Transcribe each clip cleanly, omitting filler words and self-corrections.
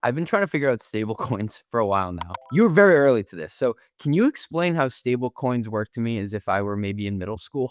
I've been trying to figure out stable coins for a while now. You were very early to this. So can you explain how stable coins work to me as if I were maybe in middle school?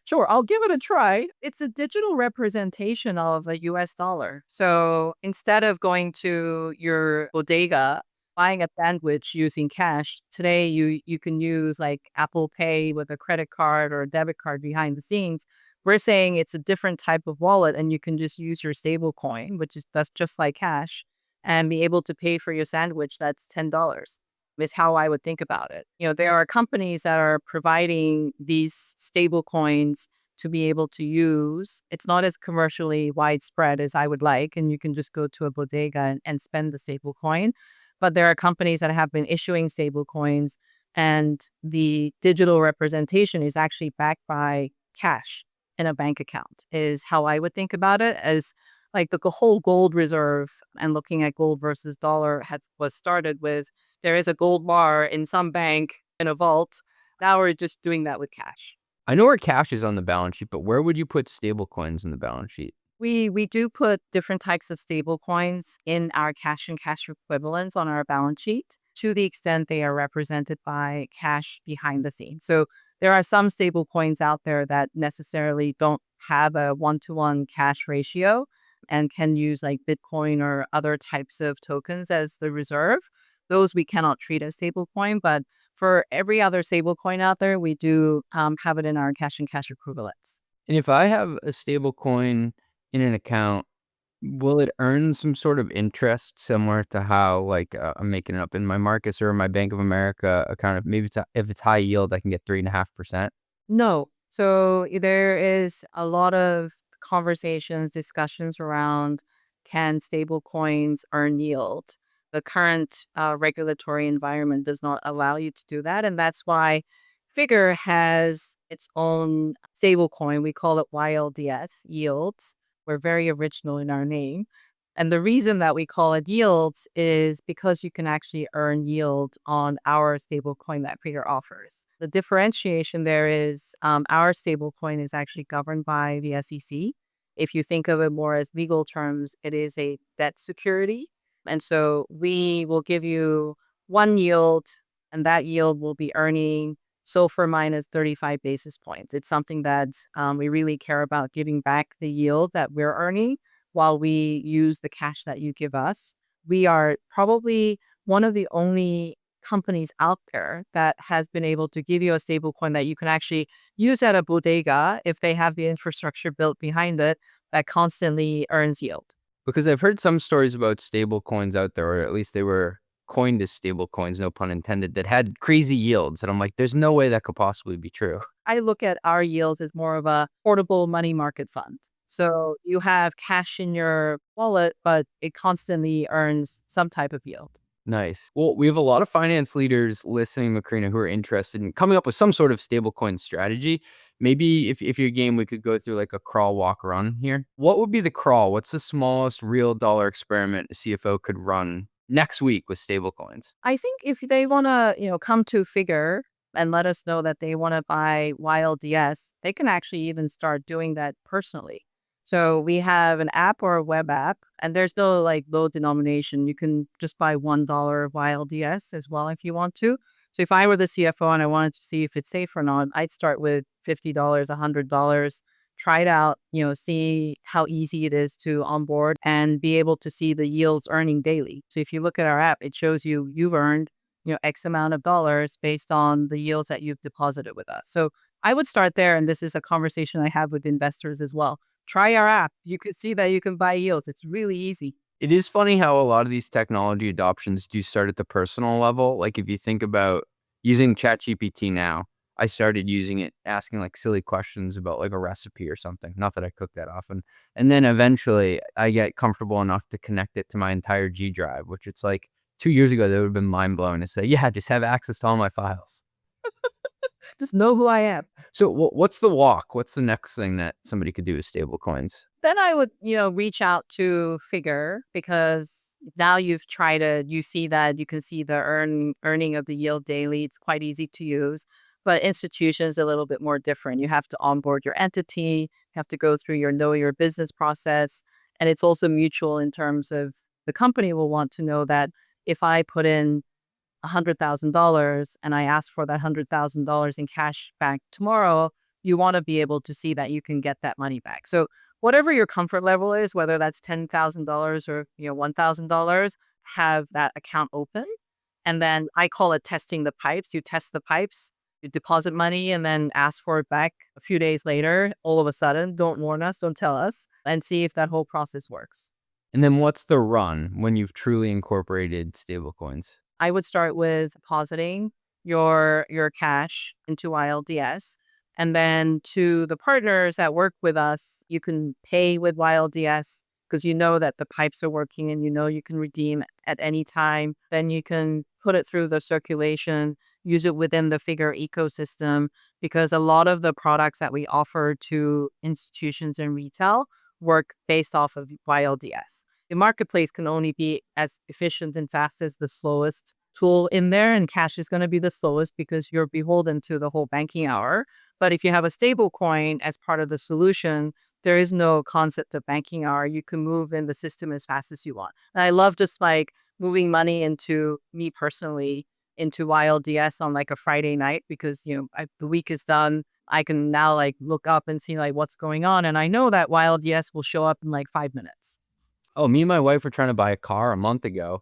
Sure, I'll give it a try. It's a digital representation of a US dollar. So instead of going to your bodega, buying a sandwich using cash, today you can use like Apple Pay with a credit card or a debit card behind the scenes. We're saying it's a different type of wallet and you can just use your stable coin, which is that's just like cash, and be able to pay for your sandwich that's $10 is how I would think about it. There are companies that are providing these stable coins to be able to use. It's not as commercially widespread as I would like, and you can just go to a bodega and spend the stable coin. But there are companies that have been issuing stable coins, and the digital representation is actually backed by cash in a bank account, is how I would think about it. As like the whole gold reserve and looking at gold versus dollar was started with there is a gold bar in some bank in a vault. Now we're just doing that with cash. I know where cash is on the balance sheet, but where would you put stable coins in the balance sheet? We do put different types of stable coins in our cash and cash equivalents on our balance sheet to the extent they are represented by cash behind the scenes. So there are some stable coins out there that necessarily don't have a one-to-one cash ratio and can use like Bitcoin or other types of tokens as the reserve. Those we cannot treat as stable coin, but for every other stable coin out there, we do have it in our cash and cash equivalents. And if I have a stable coin in an account, will it earn some sort of interest similar to how, like, I'm making it up in my Marcus or my Bank of America account? Maybe if it's high yield, I can get 3.5%. No. So there is a lot of conversations, discussions around can stable coins earn yield? The current regulatory environment does not allow you to do that. And that's why Figure has its own stable coin. We call it YLDS, yields. We're very original in our name. And the reason that we call it yields is because you can actually earn yield on our stable coin that Figure offers. The differentiation there is our stable coin is actually governed by the SEC. If you think of it more as legal terms, it is a debt security. And so we will give you one yield, and that yield will be earning SOFR minus 35 basis points. It's something that we really care about giving back the yield that we're earning while we use the cash that you give us. We are probably one of the only companies out there that has been able to give you a stable coin that you can actually use at a bodega if they have the infrastructure built behind it that constantly earns yield. Because I've heard some stories about stable coins out there, or at least they were coined as stable coins, no pun intended, that had crazy yields. And I'm like, there's no way that could possibly be true. I look at our yields as more of a portable money market fund. So you have cash in your wallet, but it constantly earns some type of yield. Nice. Well, we have a lot of finance leaders listening, Macrina, who are interested in coming up with some sort of stablecoin strategy. Maybe if you're game, we could go through like a crawl, walk, run here. What would be the crawl? What's the smallest real dollar experiment a CFO could run next week with stablecoins? I think if they want to, come to Figure and let us know that they want to buy YLDS, they can actually even start doing that personally. So we have an app or a web app, and there's no like low denomination. You can just buy $1 YLDS as well if you want to. So if I were the CFO and I wanted to see if it's safe or not, I'd start with $50, $100, try it out, see how easy it is to onboard and be able to see the yields earning daily. So if you look at our app, it shows you you've earned, X amount of dollars based on the yields that you've deposited with us. So I would start there. And this is a conversation I have with investors as well. Try our app. You can see that you can buy yields. It's really easy. It is funny how a lot of these technology adoptions do start at the personal level. Like if you think about using ChatGPT now, I started using it, asking like silly questions about like a recipe or something. Not that I cook that often. And then eventually I get comfortable enough to connect it to my entire G drive, which it's like 2 years ago, that would have been mind blowing to say, yeah, just have access to all my files. Just know who I am. So what's the walk? What's the next thing that somebody could do with stable coins? Then I would, reach out to Figure because now you've tried it. You see that you can see the earning of the yield daily. It's quite easy to use. But institutions a little bit more different. You have to onboard your entity. You have to go through your know your business process, and it's also mutual in terms of the company will want to know that if I put in $100,000 and I ask for that $100,000 in cash back tomorrow, you want to be able to see that you can get that money back. So whatever your comfort level is, whether that's $10,000 or $1,000, have that account open. And then I call it testing the pipes. You test the pipes, you deposit money, and then ask for it back a few days later. All of a sudden, don't warn us, don't tell us, and see if that whole process works. And then what's the run when you've truly incorporated stablecoins? I would start with depositing your cash into YLDS. And then to the partners that work with us, you can pay with YLDS because you know that the pipes are working and you know you can redeem at any time. Then you can put it through the circulation, use it within the Figure ecosystem, because a lot of the products that we offer to institutions and retail work based off of YLDS. The marketplace can only be as efficient and fast as the slowest tool in there, and cash is going to be the slowest because you're beholden to the whole banking hour. But if you have a stable coin as part of the solution, there is no concept of banking hour. You can move in the system as fast as you want. And I love just like moving money into me personally into YLDS on like a Friday night because, the week is done. I can now like look up and see like what's going on. And I know that YLDS will show up in like 5 minutes. Oh, me and my wife were trying to buy a car a month ago,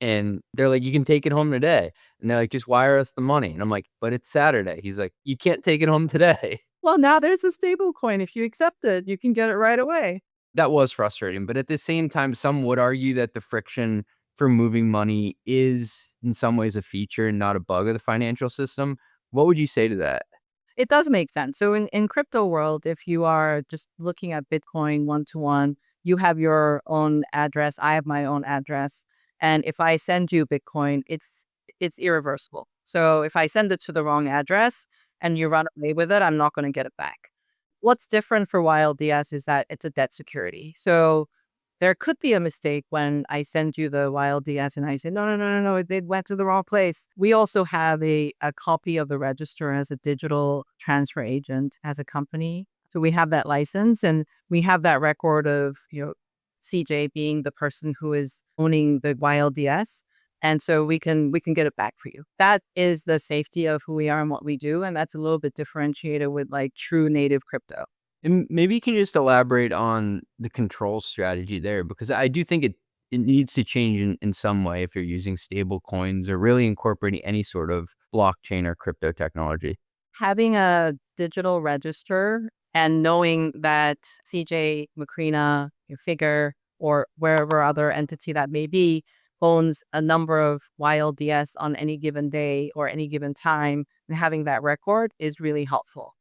and they're like, "You can take it home today." And they're like, "Just wire us the money." And I'm like, "But it's Saturday." He's like, "You can't take it home today." Well, now there's a stable coin. If you accept it, you can get it right away. That was frustrating, but at the same time, some would argue that the friction for moving money is in some ways a feature and not a bug of the financial system. What would you say to that? It does make sense. So in crypto world, if you are just looking at Bitcoin one to one, you have your own address. I have my own address. And if I send you Bitcoin, it's irreversible. So if I send it to the wrong address and you run away with it, I'm not going to get it back. What's different for YLDS is that it's a debt security. So there could be a mistake when I send you the YLDS and I say, no, no, no, no, no, they went to the wrong place. We also have a copy of the register as a digital transfer agent as a company. So we have that license and we have that record of, CJ being the person who is owning the YLDS. And so we can get it back for you. That is the safety of who we are and what we do. And that's a little bit differentiated with like true native crypto. And maybe you can just elaborate on the control strategy there, because I do think it needs to change in some way if you're using stable coins or really incorporating any sort of blockchain or crypto technology. Having a digital register and knowing that CJ, Macrina, Figure, or wherever other entity that may be, owns a number of YLDS on any given day or any given time, and having that record is really helpful.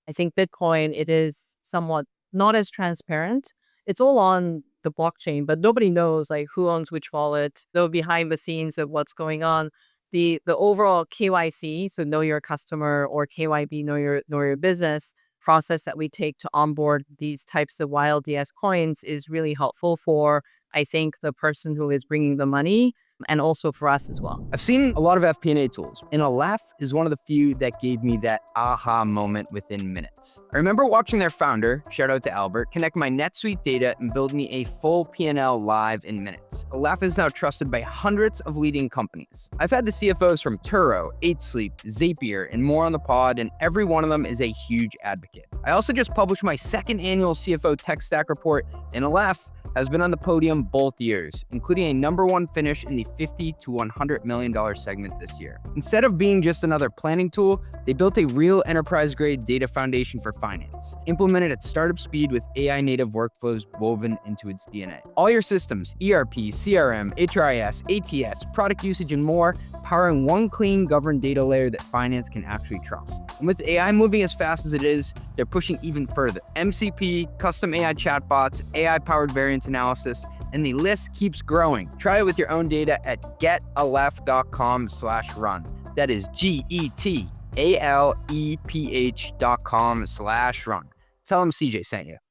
I think Bitcoin, it is somewhat not as transparent. It's all on the blockchain, but nobody knows like who owns which wallet, no behind the scenes of what's going on. The overall KYC, so know your customer, or KYB, know your business process that we take to onboard these types of YLDS coins is really helpful for, I think, the person who is bringing the money and also for us as well. I've seen a lot of FP&A tools, and Aleph is one of the few that gave me that aha moment within minutes. I remember watching their founder, shout out to Albert, connect my NetSuite data and build me a full P&L live in minutes. Aleph is now trusted by hundreds of leading companies. I've had the CFOs from Turo, 8Sleep, Zapier, and more on the pod, and every one of them is a huge advocate. I also just published my second annual CFO Tech Stack report, and Aleph has been on the podium both years, including a #1 finish in the $50 to $100 million segment this year. Instead of being just another planning tool, they built a real enterprise-grade data foundation for finance, implemented at startup speed with AI-native workflows woven into its DNA. All your systems, ERP, CRM, HRIS, ATS, product usage, and more, powering one clean, governed data layer that finance can actually trust. And with AI moving as fast as it is, they're pushing even further. MCP, custom AI chatbots, AI-powered variance analysis, and the list keeps growing. Try it with your own data at getaleph.com/run. That is GETALEPH.com/run. Tell them CJ sent you.